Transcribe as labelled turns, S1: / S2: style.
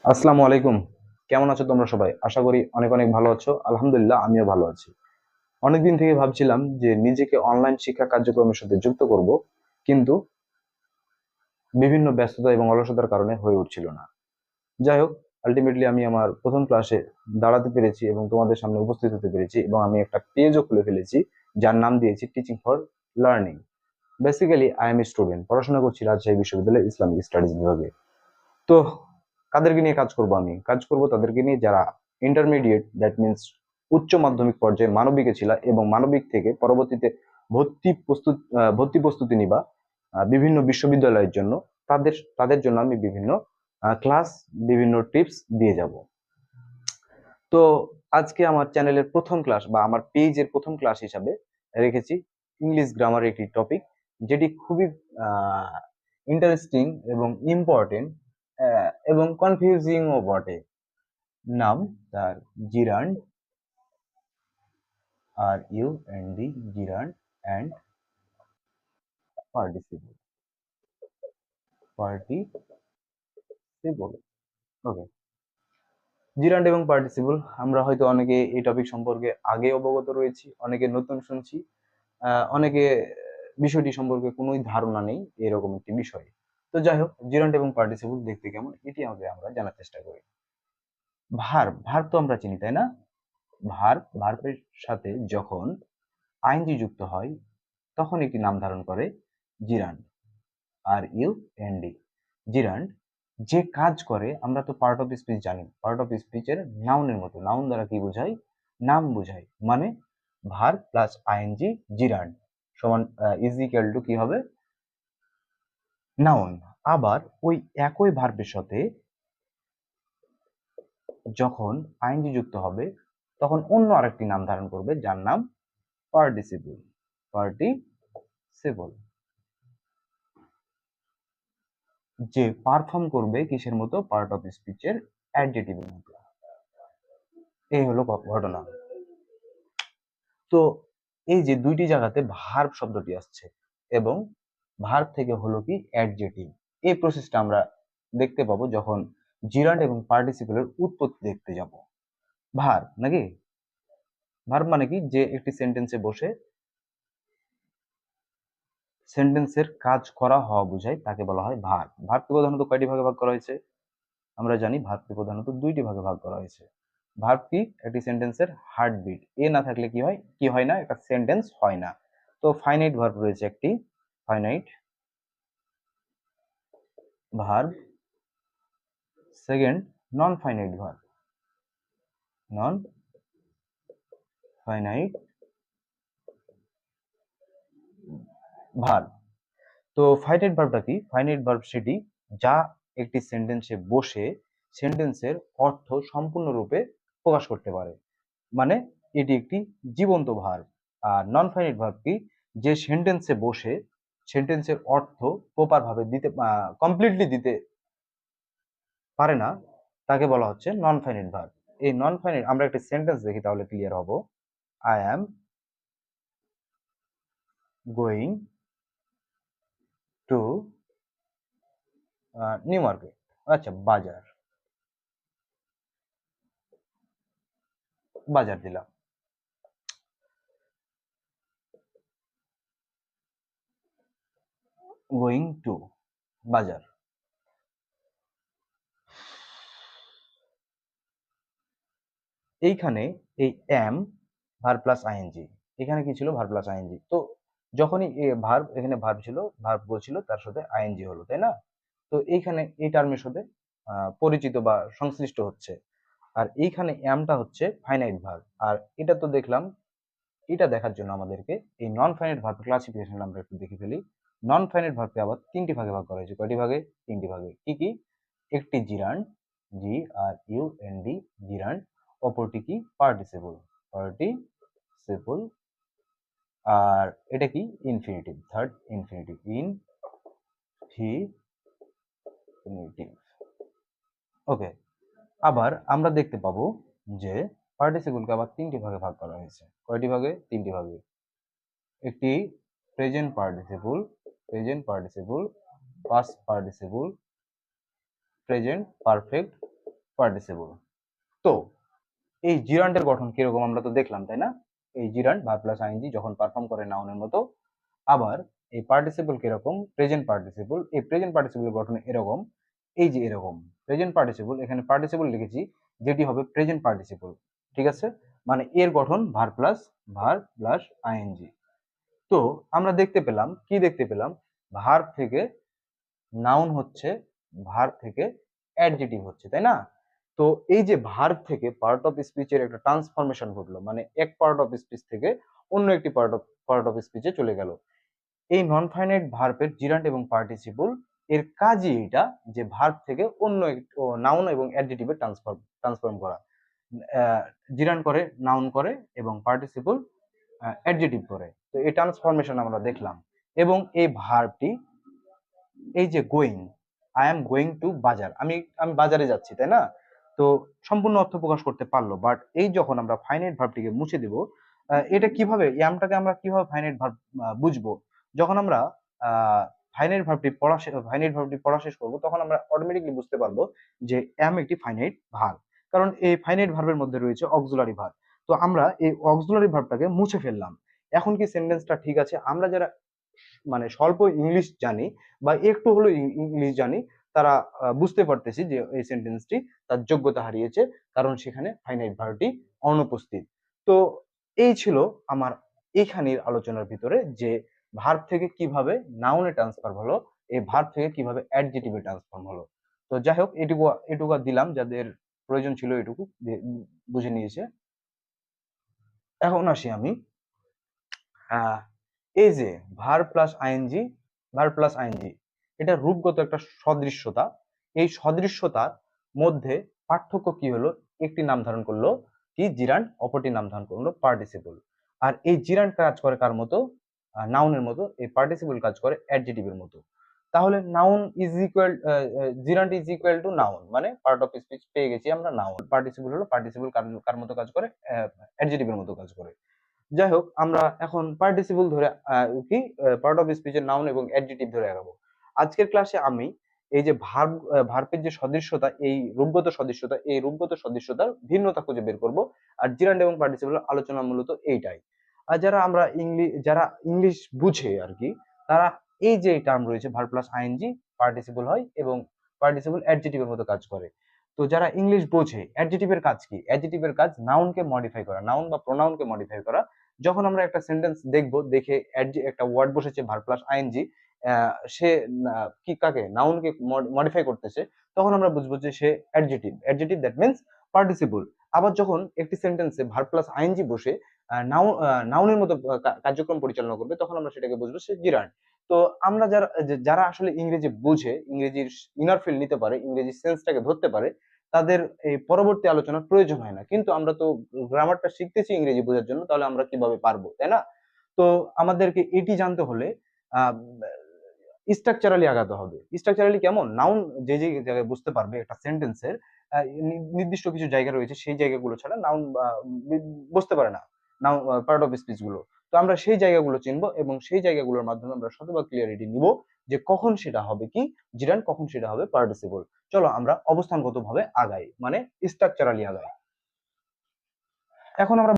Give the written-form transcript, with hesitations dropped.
S1: আসসালামু আলাইকুম। কেমন আছো তোমরা সবাই? আশা করি অনেক অনেক ভালো আছো। আলহামদুলিল্লাহ, আমিও ভালো আছি। অনেকদিন থেকে ভাবছিলাম যে নিজেকে অনলাইন শিক্ষা কার্যক্রমের সাথে যুক্ত করব, কিন্তু বিভিন্ন ব্যস্ততা এবং অলসতার কারণে হয়ে উঠছিল না। যাই হোক, আলটিমেটলি আমি আমার প্রথম ক্লাসে দাঁড়াতে পেরেছি এবং তোমাদের সামনে উপস্থিত হতে পেরেছি, এবং আমি একটা পেজও খুলে ফেলেছি যার নাম দিয়েছি teaching for learning. Basically I am student, পড়াশোনা করছি রাজশাহী বিশ্ববিদ্যালয়ের ইসলামিক স্টাডিজ বিভাগে। তো কাদেরকে নিয়ে কাজ করব? আমি কাজ করব তাদেরকে নিয়ে যারা ইন্টারমিডিয়েট, দ্যাট মিনস উচ্চ মাধ্যমিক পর্যায়ে মানবিকে ছিল এবং মানবিক থেকে পরবর্তীতে ভর্তি প্রস্তুতি নিবা বিভিন্ন বিশ্ববিদ্যালয়ের জন্য। তাদের তাদের জন্য আমি বিভিন্ন ক্লাস, বিভিন্ন টিপস দিয়ে যাব। তো আজকে আমার চ্যানেলের প্রথম ক্লাস বা আমার পেজের প্রথম ক্লাস হিসাবে রেখেছি ইংলিশ গ্রামার, একটি টপিক যেটি খুবই ইন্টারেস্টিং এবং ইম্পর্টেন্ট এবং কনফিউজিংও বটে। নাম তার জিরান্ড, RUND, জিরান্ড অ্যান্ড পার্টিসিপল, পার্টিসিপল। ওকে, জিরান্ড এবং পার্টিসিপল আমরা হয়তো অনেকে এই টপিক সম্পর্কে আগে অবগত রয়েছি, অনেকে নতুন শুনছি, অনেকে বিষয়টি সম্পর্কে কোনো ধারণা নেই এরকম একটি বিষয়। তো যাই হোক, জিরান্ড এবং পার্টিসিপল দেখতে কেমন এটি আমাকে আমরা জানার চেষ্টা করি। ভার্ব, ভার্ব তো আমরা চিনি, তাই না? ভার্বের সাথে যখন আইএনজি যুক্ত হয় তখন একটি নাম ধারণ করে জিরান্ড, RUND। জিরান্ড যে কাজ করে, আমরা তো পার্ট অফ স্পিচ জানি, পার্ট অফ স্পিচের নাউনের মতো। নাউন দ্বারা কি বোঝায়? নাম বোঝায়। মানে ভার্ব প্লাস আইএনজি জিরান্ড সমান ইজ ইকুয়াল টু কি হবে? নাউন। আবার ওই একই ভার্বের সাথে যখন আইএনজি যুক্ত হবে তখন অন্য আরেকটি নাম ধারণ করবে যার নাম পার্টিসিপল। পার্টিসিপল যে পারফর্ম করবে কিসের মতো? পার্ট অফ স্পিচের অ্যাডজেটিভের মতো। এই হলো ঘটনা। তো এই যে দুইটি জায়গাতে ভার্ব শব্দটি আসছে এবং ভার্ব থেকে হলো কি অ্যাডজেটিভ, এই প্রসেসটা আমরা দেখতে পাবো যখন জিরান্ড এবং পার্টিসিপলের উৎপত্তি দেখতে যাব। ভার্ব নাকি? ভার্ব মানে কি? যে একটি সেন্টেন্সে বসে সেন্টেন্সের কাজ করা হওয়া বোঝায় তাকে বলা হয় ভার্ব। ভার্বকে প্রধানত কয়টি ভাগে ভাগ করা হয়েছে? আমরা জানি ভার্বকে প্রধানত দুইটি ভাগে ভাগ করা হয়েছে। ভার্ব কি? একটি সেন্টেন্সের হার্টবিট। এ না থাকলে কি হয়? কি হয় না? একটা সেন্টেন্স হয় না। তো ফাইনাইট ভার্ব রয়েছে একটি, finite verb. Second, non finite verb, non finite verb. তো ফাইনাইট ভার্বটা কি? ফাইনাইট ভার্ব সেটি যা একটি সেন্টেন্সে বসে সেন্টেন্সের অর্থ সম্পূর্ণরূপে প্রকাশ করতে পারে। মানে এটি একটি জীবন্ত ভার্ব। আর নন ফাইনাইট ভার্ব কি? যে সেন্টেন্সে বসে সেন্টেন্সের অর্থ প্রপার ভাবে দিতে, কমপ্লিটলি দিতে পারে না, তাকে বলা হচ্ছে নন ফাইনাইট ভার্ব। এই নন ফাইনাইট, আমরা একটা সেন্টেন্স দেখি তাহলে ক্লিয়ার হব। I am going to new market. আচ্ছা, বাজার, বাজার দিলাম। গোয়িং টু, বাজার। এইখানে এই এম ভার্ব প্লাস আইএনজি, এখানে কি ছিল? Verb plus ING. তো যখনই ভার্ব, এখানে ভার্ব ছিল, ভার্ব বলছিল, তার সাথে আইএনজি হলো, তাই না? তো এইখানে এই টার্মের সাথে পরিচিত বা সংশ্লিষ্ট হচ্ছে। আর এইখানে এমটা হচ্ছে ফাইনাইট ভার্ব। আর এটা তো দেখলাম, এটা দেখার জন্য আমাদেরকে এই নন ফাইনাইট ভার্ব ক্লাসিফিকেশন আমরা একটু দেখে ফেলি। নন ফাইনাইট ভার্বকে আবার তিনটি ভাগে ভাগ করা হয়েছে। কয়টি ভাগে? তিনটি ভাগে। কি কি? একটি জিরান্ড, GRUND, জিরান্ড। অপরটি কি? Participle, participle. আর এটা কি? Infinitive, third infinitive, infinitive. Okay, আবার আমরা দেখতে পাবো যে পার্টিসিপলকে আবার তিনটি ভাগে ভাগ করা হয়েছে। কয়টি ভাগে? তিনটি ভাগে। একটি present participle, past participle, present perfect participle. তো এই জিরান্ডের গঠন কিরকম আমরা তো দেখলাম, তাই না? এই জিরান্ড ভার্ব প্লাস আইএনজি যখন পারফর্ম করে নাউনের মতো। আবার এই পার্টিসিপল কিরকম, প্রেজেন্ট পার্টিসিপল। এই প্রেজেন্ট পার্টিসিপলের গঠন এরকম, এই যে এরকম প্রেজেন্ট পার্টিসিপল, এখানে পার্টিসিপল লিখেছি যেটি হবে প্রেজেন্ট পার্টিসিপল, ঠিক আছে? মানে এর গঠন ভার্ব প্লাস আইএনজি। তো আমরা দেখতে পেলাম, কি দেখতে পেলাম, ভার্ব থেকে নাউন হচ্ছে, ভার্ব থেকে অ্যাডজেটিভ হচ্ছে, তাই না? তো এই যে ভার্ব থেকে পার্ট অফ স্পিচের একটা ট্রান্সফরমেশন ঘটলো, মানে এক পার্ট অফ স্পিচ থেকে অন্য একটি পার্ট অফ স্পিচে চলে গেল। এই নন ফাইনাইট ভার্বের জিরান্ড এবং পার্টিসিপল এর কাজই এটা, যে ভার্ব থেকে অন্য নাউন এবং অ্যাডজেটিভে ট্রান্সফর্ম করা। জিরান্ড করে নাউন করে এবং পার্টিসিপল অ্যাডজেটিভ করে। তো এই ট্রান্সফরমেশন আমরা দেখলাম। এবং এই ভার্বটি, এই যে going, I am going to বাজার, আমি আমি বাজারে যাচ্ছি, তাই না? তো সম্পূর্ণ অর্থ প্রকাশ করতে পারলো। বাট এই যখন আমরা ফাইনাইট ভার্বটিকে মুছে দেব, এটা কিভাবে, ইয়ামটাকে আমরা কিভাবে ফাইনাইট ভার্ব বুঝবো? যখন আমরা ফাইনাইট ভার্বটি পড়া শেষ করবো, তখন আমরা অটোমেটিকলি বুঝতে পারবো যে অ্যাম একটি ফাইনাইট ভার্ব। কারণ এই ফাইনাইট ভার্বের মধ্যে রয়েছে অক্সিলারি ভার্ব। তো আমরা এই অক্সিলারি ভার্বটাকে মুছে ফেললাম। এখন কি সেন্টেন্সটা ঠিক আছে? আমরা যারা মানে স্বল্প ইংলিশ জানি বা একটু হলেও ইংলিশ জানি, তারা বুঝতে পারতেছি যে এই সেন্টেন্সটি তার যোগ্যতা হারিয়েছে, কারণ সেখানে ফাইনাইট ভার্বটি অনুপস্থিত। তো এই ছিল আমার এইখানের আলোচনার ভিতরে, যে ভার্ব থেকে কিভাবে নাউনে ট্রান্সফার হলো, এই ভার্ব থেকে কিভাবে অ্যাডজেটিভে ট্রান্সফর্ম হলো। তো যাই হোক, এটুকু এটুকু দিলাম, যাদের প্রয়োজন ছিল এটুকু বুঝে নিয়েছে। এখন আসি আমি, এই যে ভার্ব প্লাস আইএনজি, এটা রূপগত একটা সদৃশ্যতা। এই সদৃশ্যতার মধ্যে পার্থক্য কি হলো? একটি নাম ধারণ করলো কি জিরান্ড, অপরটি নাম ধারণ করলো পার্টিসিপল। আর এই জিরান্ড কাজ করে কার মতো? নাউনের মতো। এই পার্টিসিপল কাজ করে অ্যাডজেটিভের মতো। তাহলে noun is equal, জিরান্ড is equal to noun, মানে পার্ট অফ স্পিচ পেয়ে গেছি আমরা নাউন। পার্টিসিপল হলো, পার্টিসিপল কার মতো কাজ করে? অ্যাডজেটিভের মতো কাজ করে। যাই হোক, আমরা এখন পার্টিসিপল ধরে কি পার্ট অফ স্পিচের নাউন এবং অ্যাডজেটিভ ধরে আগাবো। আজকের ক্লাসে আমি এই যে ভার্বের যে সদৃশ্যতা, এই রূপগত সদৃশ্যতা, এই রূপগত সদৃশ্যতার ভিন্নতা খুঁজে বের করব। আর জিরান্ড এবং পার্টিসিপলের আলোচনা মূলত এইটাই। আর যারা ইংলিশ বুঝে আর কি, তারা এই যে টার্ম রয়েছে ভার্ব প্লাস আইএনজি, পার্টিসিপল হয় এবং পার্টিসিপল অ্যাডজেটিভের মতো কাজ করে। তো যারা ইংলিশ বোঝে, অ্যাডজেটিভের কাজ কি? অ্যাডজেটিভের কাজ নাউনকে মডিফাই করা, নাউন বা প্রোনাউনকে মডিফাই করা। যখন আমরা একটা সেন্টেন্স দেখবো, দেখে একটা ওয়ার্ড বসেছে ভার্ব প্লাস আইএনজি, সে কি কাকে, নাউনকে মডিফাই করতেছে, তখন আমরা বুঝবো যে সে অ্যাডজেটিভ দ্যাট মিন্স পার্টিসিপল। আবার যখন একটি সেন্টেন্সে ভার্ব প্লাস আইএনজি বসে নাউনের মতো কার্যক্রম পরিচালনা করবে, তখন আমরা সেটাকে বুঝবো সে জিরান্ড। তো আমরা যারা আসলে ইংরেজি বুঝে, ইংরেজির ইনার ফিল নিতে পারে, ইংরেজি সেন্সটাকে ধরতে পারে, তাদের এই পরবর্তী আলোচনার প্রয়োজন হয় না। কিন্তু আমরা তো গ্রামারটা শিখতেছি ইংরেজি বোঝার জন্য, তাহলে আমরা কিভাবে পারবো, তাই না? তো আমাদেরকে এটি জানতে হলে স্ট্রাকচারালি আগাতে হবে। স্ট্রাকচারালি কেমন? নাউন যে যে জায়গায় বুঝতে পারবে একটা সেন্টেন্সের নির্দিষ্ট কিছু জায়গা রয়েছে, সেই জায়গাগুলো ছাড়া নাউন বুঝতে পারে না, নাউন পার্ট অফ স্পিচ গুলো। তো আমরা সেই জায়গাগুলো চিনবো এবং সেই জায়গাগুলোর মাধ্যমে আমরা শতভাগ ক্লিয়ারিটি নিব যে কখন সেটা হবে কি জিরান, কখন সেটা হবে পার্টিসিপল। চলো আমরা অবস্থানগতভাবে আগাই, মানে স্ট্রাকচারালি আগাই। এখন আমরা